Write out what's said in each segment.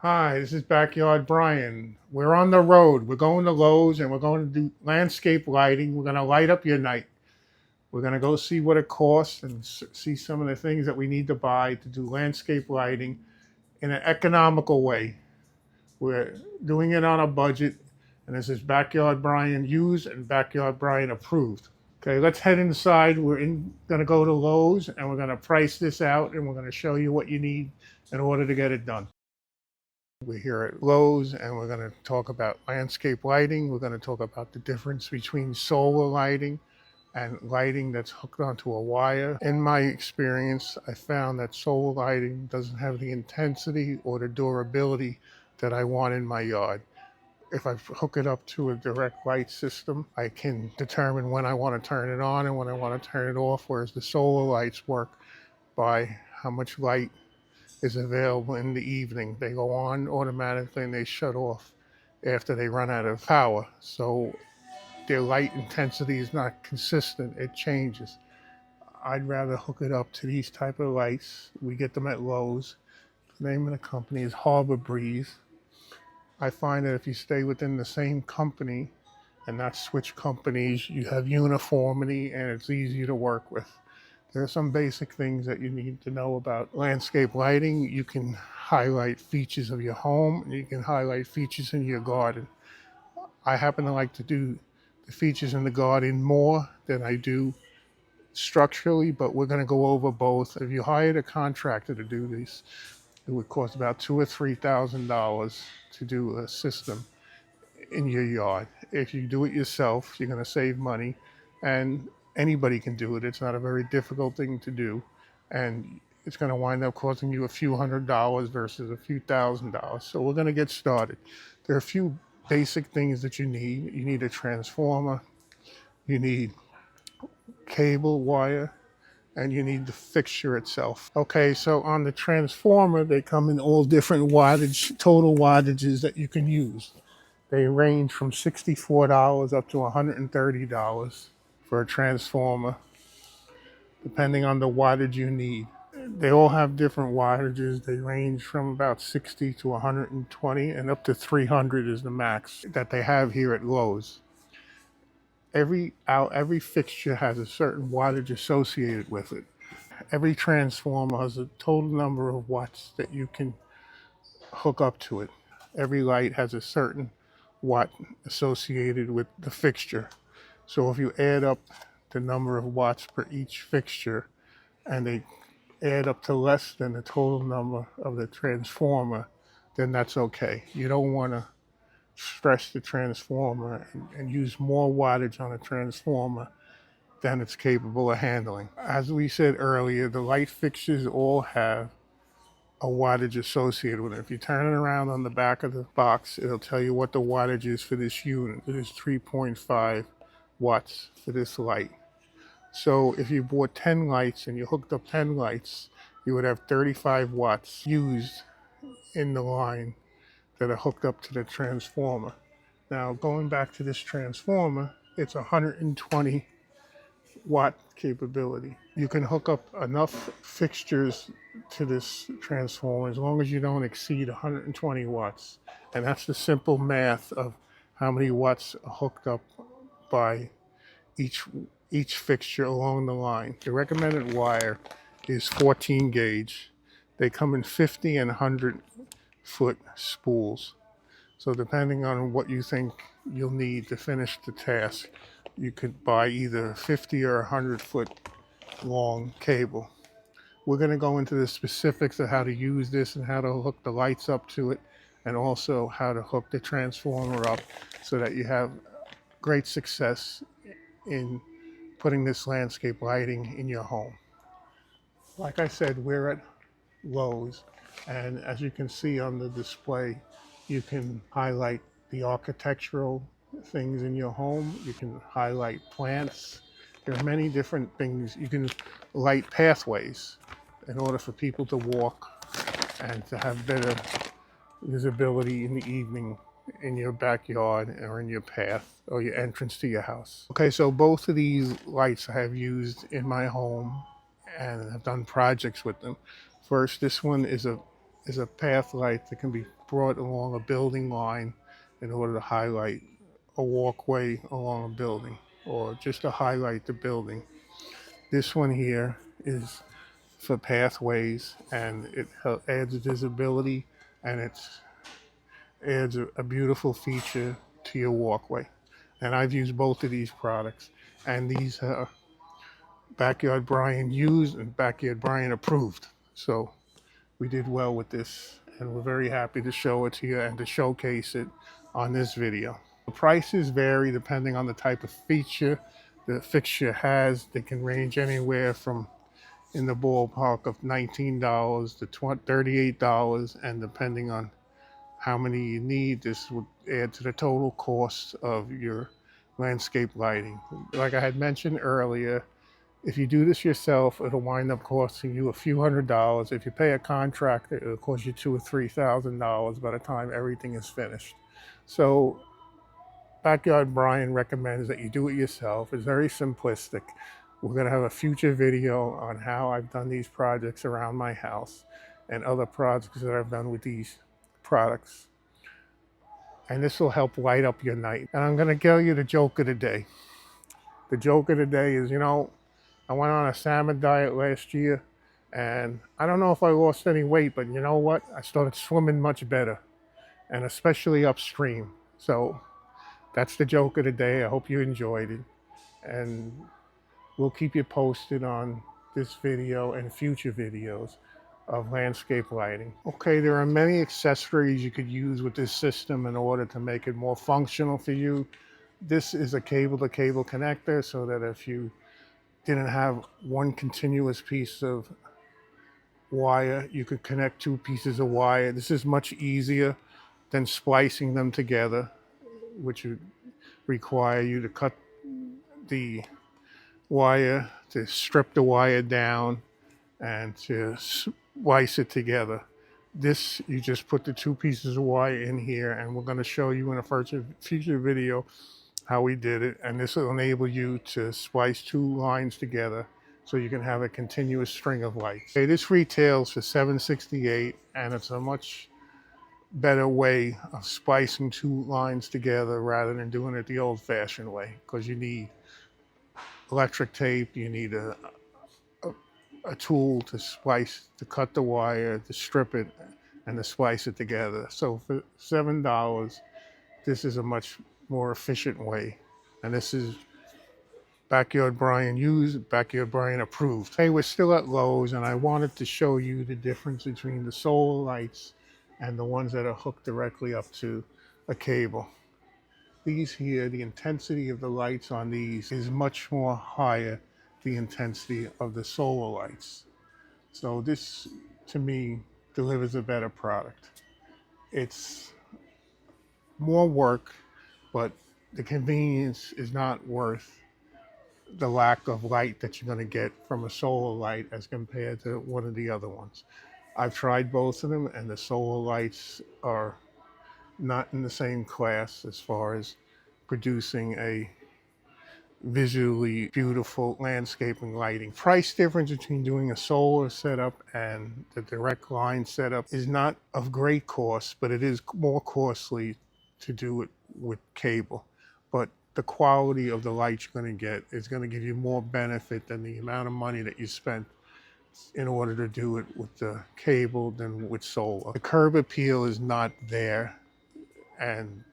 Hi, this is Backyard Brian. We're on the road. We're going to Lowe's and we're going to do landscape lighting. We're going to light up your night. We're going to go see what it costs and see some of the things that we need to buy to do landscape lighting in an economical way. We're doing it on a budget, and this is Backyard Brian used and Backyard Brian approved. Okay, let's head inside. Going to go to Lowe's and we're going to price this out and we're going to show you what you need in order to get it done. We're here at Lowe's and we're going to talk about landscape lighting. We're going to talk about the difference between solar lighting and lighting that's hooked onto a wire. In my experience, I found that solar lighting doesn't have the intensity or the durability that I want in my yard. If I hook it up to a direct light system, I can determine when I want to turn it on and when I want to turn it off, whereas the solar lights work by how much light is available in the evening. They go on automatically and they shut off after they run out of power. So their light intensity is not consistent, it changes. I'd rather hook it up to these type of lights. We get them at Lowe's. The name of the company is Harbor Breeze. I find that if you stay within the same company and not switch companies, you have uniformity and it's easy to work with. There are some basic things that you need to know about landscape lighting. You can highlight features of your home, and you can highlight features in your garden. I happen to like to do the features in the garden more than I do structurally, but we're going to go over both. If you hired a contractor to do this, it would cost about $2,000 or $3,000 to do a system in your yard. If you do it yourself, you're going to save money, and anybody can do it. It's not a very difficult thing to do, and it's going to wind up costing you a few $100s versus a few $1,000s. So we're going to get started. There are a few basic things that you need. You need a transformer, you need cable wire, and you need the fixture itself. Okay, so on the transformer, they come in all different wattage, total wattages that you can use. They range from $64 up to $130 for a transformer, depending on the wattage you need. They all have different wattages. They range from about 60 to 120 and up to 300 is the max that they have here at Lowe's. Every fixture has a certain wattage associated with it. Every transformer has a total number of watts that you can hook up to it. Every light has a certain watt associated with the fixture. So if you add up the number of watts per each fixture and they add up to less than the total number of the transformer, then that's okay. You don't want to stress the transformer and use more wattage on a transformer than it's capable of handling. As we said earlier, the light fixtures all have a wattage associated with it. If you turn it around on the back of the box, it'll tell you what the wattage is for this unit. It is 3.5 watts for this light. So if you bought 10 lights and you hooked up 10 lights, you would have 35 watts used in the line that are hooked up to the transformer. Now, going back to this transformer, it's 120 watt capability. You can hook up enough fixtures to this transformer as long as you don't exceed 120 watts. And that's the simple math of how many watts are hooked up by each each fixture along the line. The recommended wire is 14 gauge. They come in 50 and 100-foot spools. So depending on what you think you'll need to finish the task, you could buy either 50 or 100-foot long cable. We're going to go into the specifics of how to use this and how to hook the lights up to it, and also how to hook the transformer up so that you have great success in putting this landscape lighting in your home. Like I said, we're at Lowe's, and as you can see on the display, you can highlight the architectural things in your home. You can highlight plants. There are many different things. You can light pathways in order for people to walk and to have better visibility in the evening in your backyard or in your path or your entrance to your house. Okay, so both of these lights I have used in my home and have done projects with them. First, this one is a path light that can be brought along a building line in order to highlight a walkway along a building or just to highlight the building. This one here is for pathways, and it adds visibility, and it adds a beautiful feature to your walkway. And I've used both of these products, and these are Backyard Brian used and Backyard Brian approved. So we did well with this, and we're very happy to show it to you and to showcase it on this video. The prices vary depending on the type of feature the fixture has. They can range anywhere from in the ballpark of $19 to $38, and depending on how many you need, this would add to the total cost of your landscape lighting. Like I had mentioned earlier, if you do this yourself, it'll wind up costing you a few $100s. If you pay a contractor, it'll cost you $2,000 or $3,000 by the time everything is finished. So Backyard Brian recommends that you do it yourself. It's very simplistic. We're going to have a future video on how I've done these projects around my house and other projects that I've done with these products. And this will help light up your night. And I'm going to tell you the joke of the day. The joke of the day is, I went on a salmon diet last year, and I don't know if I lost any weight, but you know what? I started swimming much better, and especially upstream. So that's the joke of the day. I hope you enjoyed it, and we'll keep you posted on this video and future videos of landscape lighting. Okay, there are many accessories you could use with this system in order to make it more functional for you. This is a cable-to-cable connector, so that if you didn't have one continuous piece of wire, you could connect two pieces of wire. This is much easier than splicing them together, which would require you to cut the wire, to strip the wire down, and to splice it together. This, you just put the two pieces of wire in here, and we're going to show you in a future video how we did it, and this will enable you to splice two lines together so you can have a continuous string of lights. Okay, this retails for $7.68, and it's a much better way of splicing two lines together rather than doing it the old-fashioned way, because you need electric tape, you need a tool to splice, to cut the wire, to strip it, and to splice it together. So for $7, this is a much more efficient way. And this is Backyard Brian used, Backyard Brian approved. Hey, we're still at Lowe's, and I wanted to show you the difference between the solar lights and the ones that are hooked directly up to a cable. These here, the intensity of the lights on these is much more higher the intensity of the solar lights. So this, to me, delivers a better product. It's more work, but the convenience is not worth the lack of light that you're going to get from a solar light as compared to one of the other ones. I've tried both of them, and the solar lights are not in the same class as far as producing a visually beautiful landscaping lighting. Price difference between doing a solar setup and the direct line setup is not of great cost, but it is more costly to do it with cable. But the quality of the light you're going to get is going to give you more benefit than the amount of money that you spent in order to do it with the cable than with solar. The curb appeal is not there, and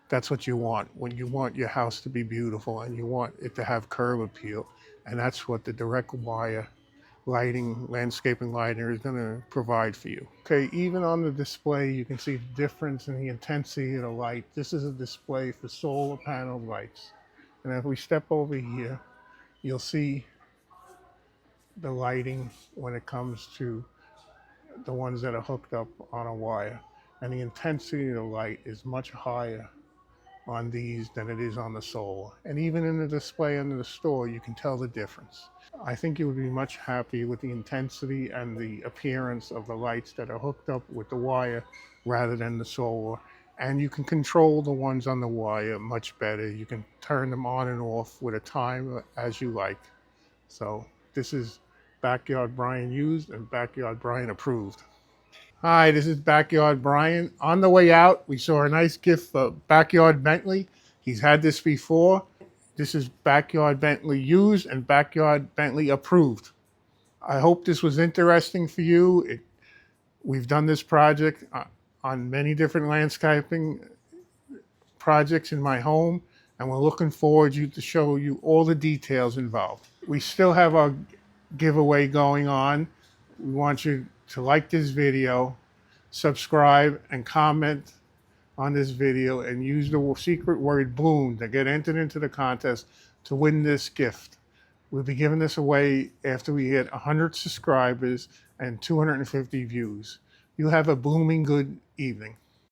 that's what you want when you want your house to be beautiful and you want it to have curb appeal. And that's what the direct wire lighting, landscaping lighting is going to provide for you. Okay, even on the display, you can see the difference in the intensity of the light. This is a display for solar panel lights. And if we step over here, you'll see the lighting when it comes to the ones that are hooked up on a wire. And the intensity of the light is much higher on these than it is on the solar. And even in the display under the store, you can tell the difference. I think you would be much happy with the intensity and the appearance of the lights that are hooked up with the wire rather than the solar. And you can control the ones on the wire much better. You can turn them on and off with a timer as you like. So this is Backyard Brian used and Backyard Brian approved. Hi, this is Backyard Brian. On the way out, we saw a nice gift for Backyard Bentley. He's had this before. This is Backyard Bentley used and Backyard Bentley approved. I hope this was interesting for you. We've done this project on many different landscaping projects in my home, and we're looking forward to show you all the details involved. We still have our giveaway going on. We want you to like this video, subscribe, and comment on this video, and use the secret word BLOOM to get entered into the contest to win this gift. We'll be giving this away after we hit 100 subscribers and 250 views. You have a blooming good evening.